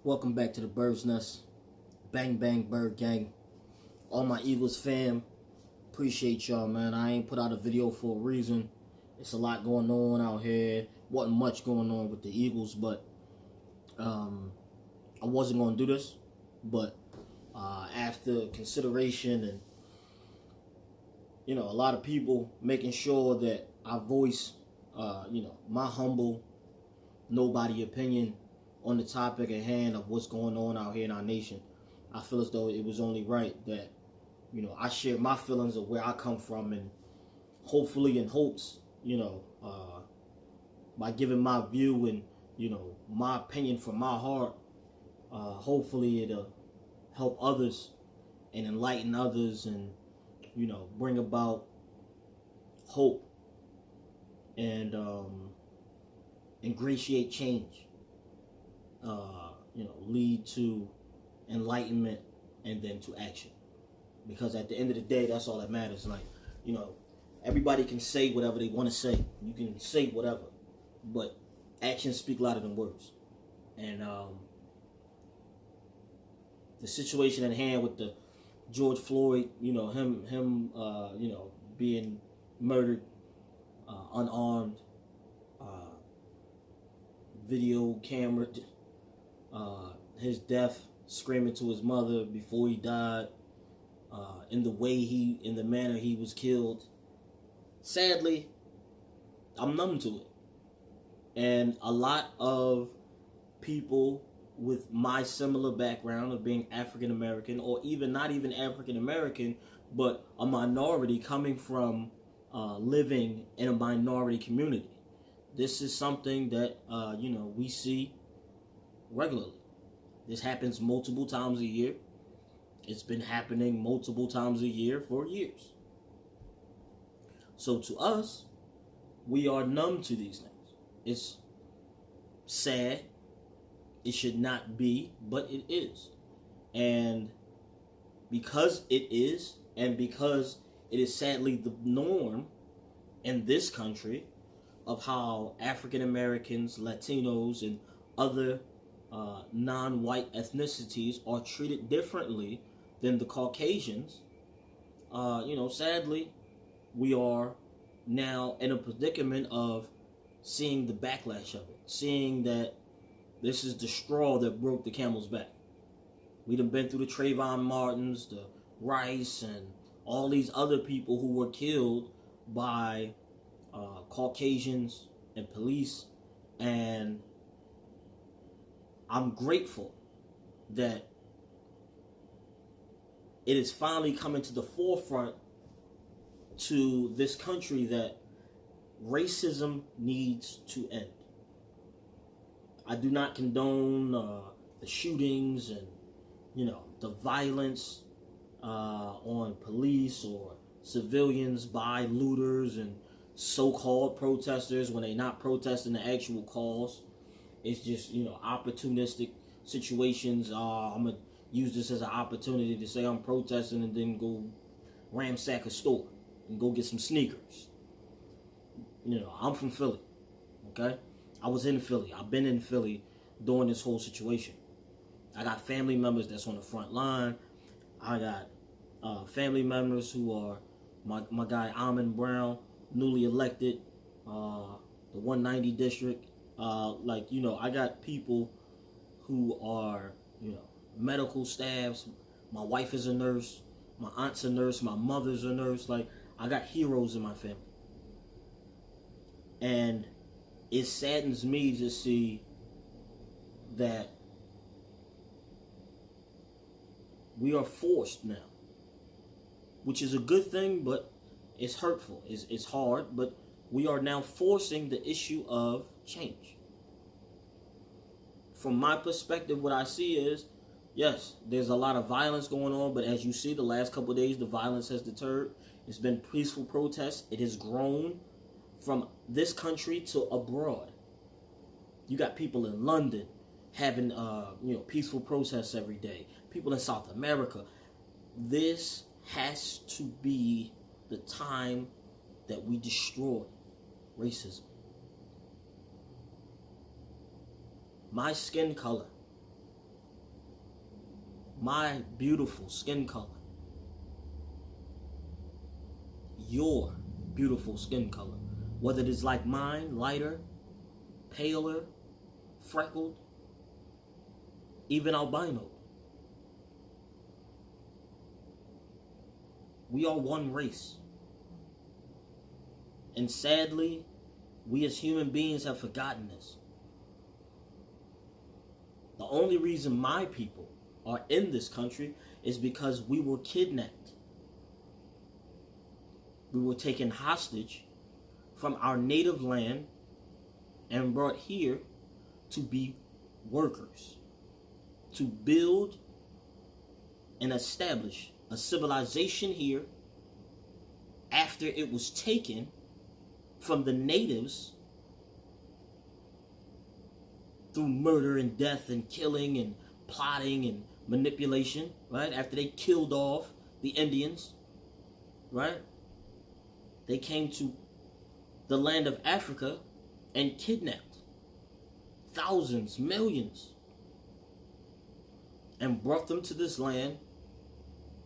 Welcome back to the Bird's Nest. Bang bang bird gang. All my Eagles fam, appreciate y'all, man. I ain't put out a video for a reason. It's a lot going on out here. Wasn't much going on with the Eagles, but I wasn't going to do this. But after consideration and a lot of people making sure that I voice my humble nobody opinion on the topic at hand of what's going on out here in our nation, I feel as though it was only right that I share my feelings of where I come from, and hopefully in hopes by giving my view and my opinion from my heart, hopefully it'll help others and enlighten others and bring about hope and ingratiate change, lead to enlightenment and then to action. Because at the end of the day, that's all that matters. Like, everybody can say whatever they want to say. You can say whatever, but actions speak louder than words. And the situation at hand with the George Floyd, him being murdered, unarmed, video camera, his death, screaming to his mother before he died, in the manner he was killed. Sadly, I'm numb to it. And a lot of people with my similar background of being African American, or even not even African American, but a minority coming from living in a minority community. This is something that we see regularly. This happens multiple times a year. It's been happening multiple times a year for years. So to us, we are numb to these things. It's sad. It should not be, but it is. And because it is, and because it is sadly the norm in this country of how African Americans, Latinos, and other non-white ethnicities are treated differently than the Caucasians, sadly, we are now in a predicament of seeing the backlash of it, seeing that this is the straw that broke the camel's back. We done been through the Trayvon Martins, the Rice, and all these other people who were killed by Caucasians and police, and I'm grateful that it is finally coming to the forefront to this country that racism needs to end. I do not condone the shootings and the violence on police or civilians by looters and so-called protesters when they're not protesting the actual cause. It's just opportunistic situations. I'm gonna use this as an opportunity to say I'm protesting and then go ransack a store and go get some sneakers. I'm from Philly, okay? I was in Philly. I've been in Philly during this whole situation. I got family members that's on the front line. I got family members who are my guy Almond Brown, newly elected, the 190 district. I got people who are, medical staffs. My wife is a nurse. My aunt's a nurse. My mother's a nurse. Like, I got heroes in my family. And it saddens me to see that we are forced now, which is a good thing, but it's hurtful. It's hard, but we are now forcing the issue of change. From my perspective, what I see is, yes, there's a lot of violence going on, but as you see, the last couple of days, the violence has deterred. It's been peaceful protests. It has grown from this country to abroad. You got people in London having, peaceful protests every day. People in South America. This has to be the time that we destroy racism. My skin color my beautiful skin color, your beautiful skin color, whether it is like mine, lighter, paler, freckled, even albino. We are one race. And sadly, we as human beings have forgotten this. The only reason my people are in this country is because we were kidnapped. We were taken hostage from our native land and brought here to be workers, to build and establish a civilization here after it was taken from the natives through murder and death and killing and plotting and manipulation, right? After they killed off the Indians, right? They came to the land of Africa and kidnapped thousands, millions, and brought them to this land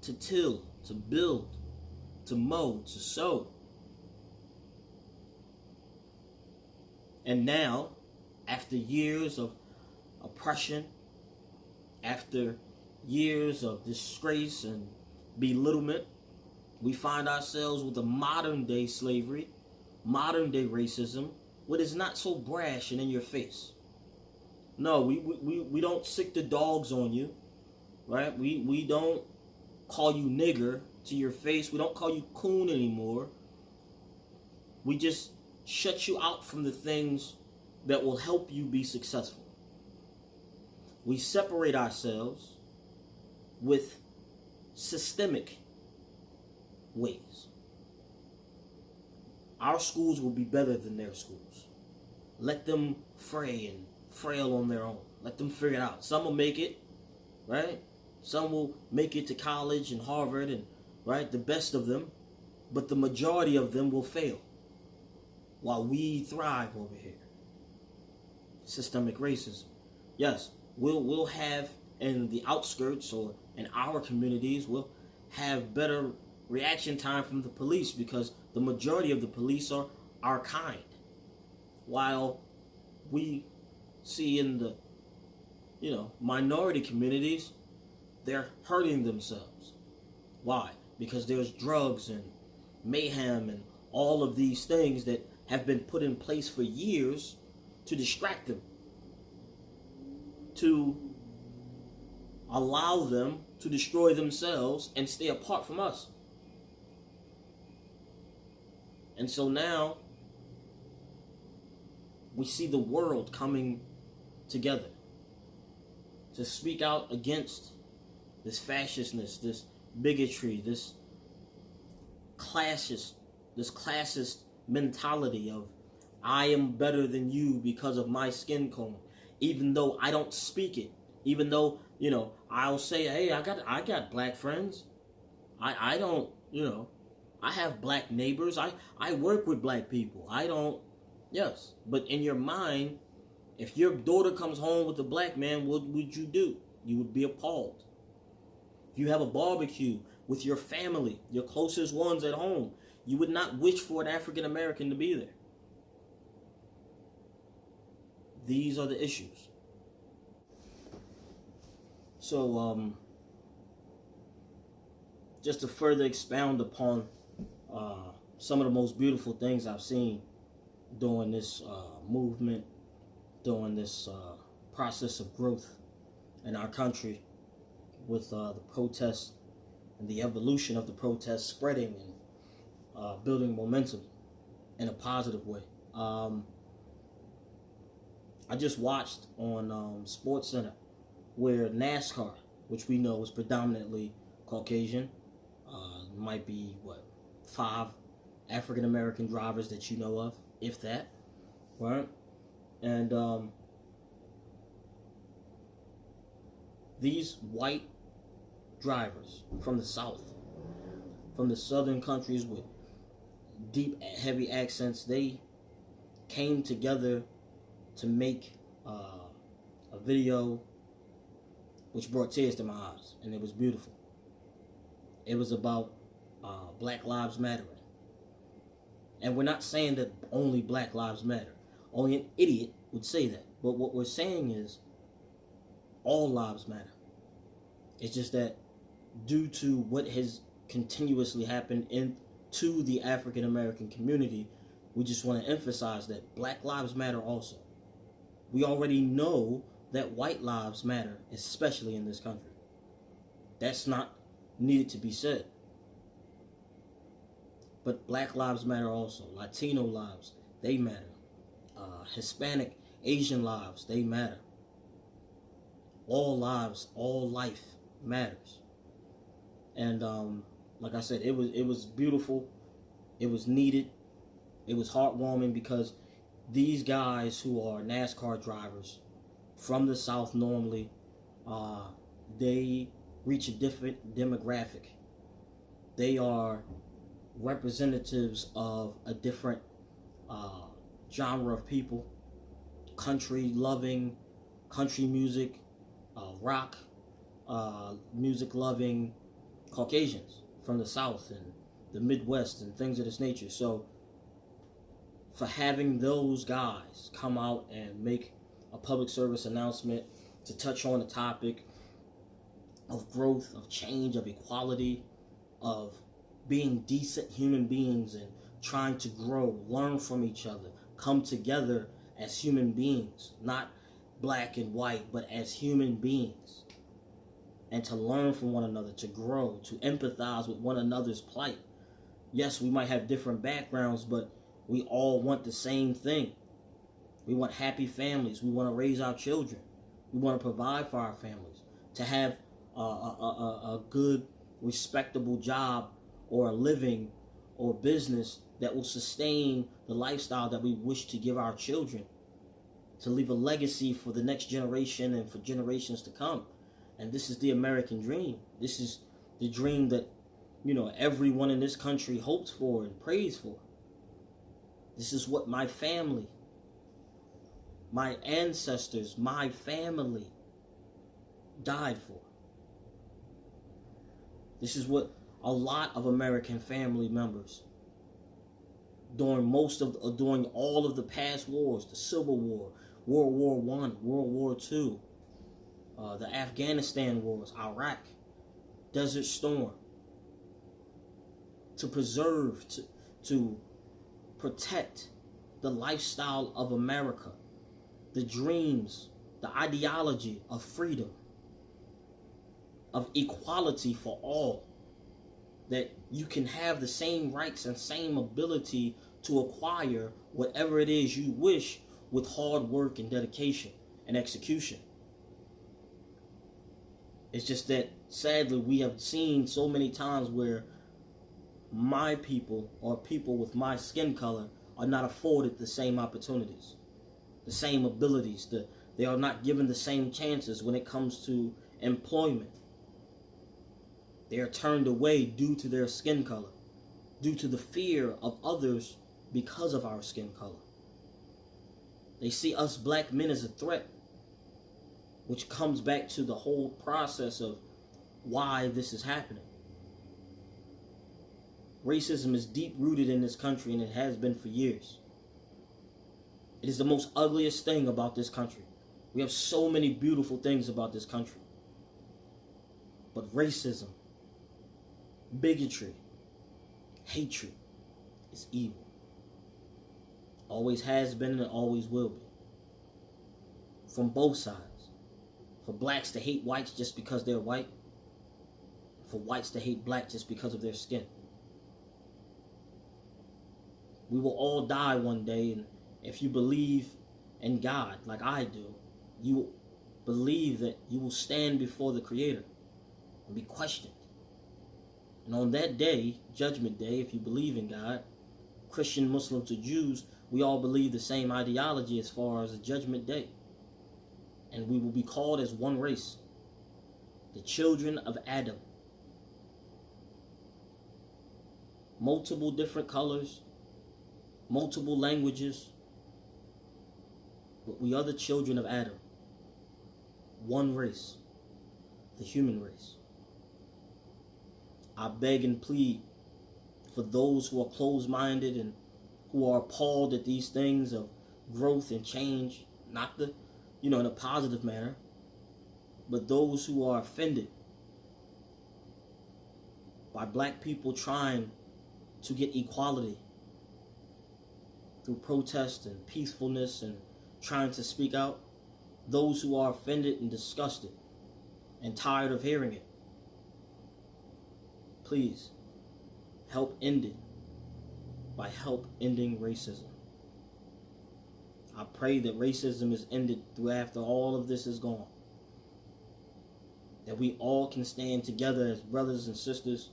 to till, to build, to mow, to sow. And now, after years of oppression, after years of disgrace and belittlement, we find ourselves with a modern day slavery, modern day racism, what is not so brash and in your face. No, we don't sick the dogs on you, right? We don't call you nigger to your face. We don't call you coon anymore. We just shut you out from the things that will help you be successful. We separate ourselves with systemic ways. Our schools will be better than their schools. Let them fray and frail on their own. Let them figure it out. Some will make it, right? Some will make it to college and Harvard and, right, the best of them. But the majority of them will fail while we thrive over here. Systemic racism. Yes, we'll have in the outskirts or in our communities, we'll have better reaction time from the police because the majority of the police are kind. While we see in the, minority communities, they're hurting themselves. Why? Because there's drugs and mayhem and all of these things that have been put in place for years to distract them, to allow them to destroy themselves and stay apart from us. And so now we see the world coming together to speak out against this fascistness, this bigotry, this classist mentality of I am better than you because of my skin tone, even though I don't speak it, even though, I'll say, hey, I got black friends. I don't, I have black neighbors. I work with black people. Yes. But in your mind, if your daughter comes home with a black man, what would you do? You would be appalled. If you have a barbecue with your family, your closest ones at home, you would not wish for an African American to be there. These are the issues. So, just to further expound upon some of the most beautiful things I've seen during this movement, during this process of growth in our country, with the protests and the evolution of the protests spreading and building momentum in a positive way. I just watched on SportsCenter where NASCAR, which we know is predominantly Caucasian, might be 5 African American drivers that you know of, if that, right? And these white drivers from the South, from the southern countries with deep, heavy accents, they came together to make a video which brought tears to my eyes, and it was beautiful. It was about Black Lives Mattering. And we're not saying that only Black Lives Matter. Only an idiot would say that. But what we're saying is all lives matter. It's just that due to what has continuously happened into the African American community, we just want to emphasize that Black lives matter also. We already know that white lives matter, especially in this country. That's not needed to be said. But Black lives matter also. Latino lives, they matter. Hispanic, Asian lives, they matter. All lives, all life matters. And like I said, it was beautiful. It was needed. It was heartwarming because these guys who are NASCAR drivers from the South normally, they reach a different demographic. They are representatives of a different genre of people. Country loving, country music, rock music loving Caucasians from the South and the Midwest and things of this nature. So for having those guys come out and make a public service announcement to touch on the topic of growth, of change, of equality, of being decent human beings and trying to grow, learn from each other, come together as human beings, not black and white, but as human beings, and to learn from one another, to grow, to empathize with one another's plight. Yes, we might have different backgrounds, but we all want the same thing. We want happy families. We want to raise our children. We want to provide for our families, to have a good, respectable job or a living or business that will sustain the lifestyle that we wish to give our children, to leave a legacy for the next generation and for generations to come. And this is the American dream. This is the dream that, everyone in this country hopes for and prays for. This is what my family, my ancestors, my family died for. This is what a lot of American family members during all of the past wars, the Civil War, World War I, World War II, the Afghanistan wars, Iraq, Desert Storm, to preserve, to protect the lifestyle of America, the dreams, the ideology of freedom, of equality for all, that you can have the same rights and same ability to acquire whatever it is you wish with hard work and dedication and execution. It's just that, sadly, we have seen so many times where my people or people with my skin color are not afforded the same opportunities, the same abilities. They are not given the same chances when it comes to employment. They are turned away due to their skin color, due to the fear of others because of our skin color. They see us black men as a threat, which comes back to the whole process of why this is happening. Racism is deep-rooted in this country, and it has been for years. It is the most ugliest thing about this country. We have so many beautiful things about this country. But racism, bigotry, hatred is evil. Always has been and always will be. From both sides. For blacks to hate whites just because they're white. For whites to hate black just because of their skin. We will all die one day, and if you believe in God like I do, you believe that you will stand before the Creator and be questioned. And on that day, Judgment Day, if you believe in God, Christian, Muslims, or Jews, we all believe the same ideology as far as the Judgment Day. And we will be called as one race, the children of Adam. Multiple different colors, multiple languages, but we are the children of Adam. One race. the human race. I beg and plead for those who are closed-minded and who are appalled at these things of growth and change, not the, in a positive manner, but those who are offended by black people trying to get equality through protest and peacefulness and trying to speak out, those who are offended and disgusted and tired of hearing it, please help end it by help ending racism. I pray that racism is ended through after all of this is gone. That we all can stand together as brothers and sisters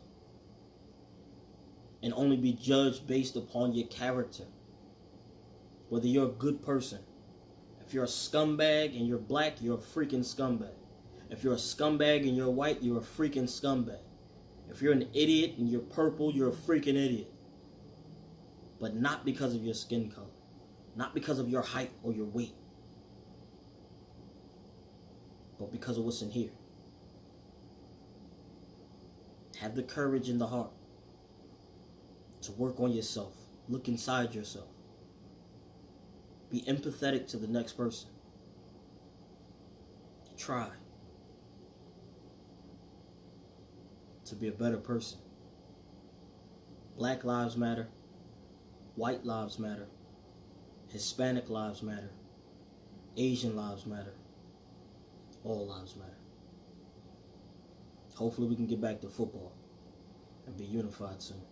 and only be judged based upon your character. Whether you're a good person. If you're a scumbag and you're black, you're a freaking scumbag. If you're a scumbag and you're white, you're a freaking scumbag. If you're an idiot and you're purple, you're a freaking idiot. But not because of your skin color. Not because of your height or your weight. But because of what's in here. Have the courage in the heart to work on yourself. Look inside yourself. Be empathetic to the next person. Try to be a better person. Black lives matter. White lives matter. Hispanic lives matter. Asian lives matter. All lives matter. Hopefully we can get back to football and be unified soon.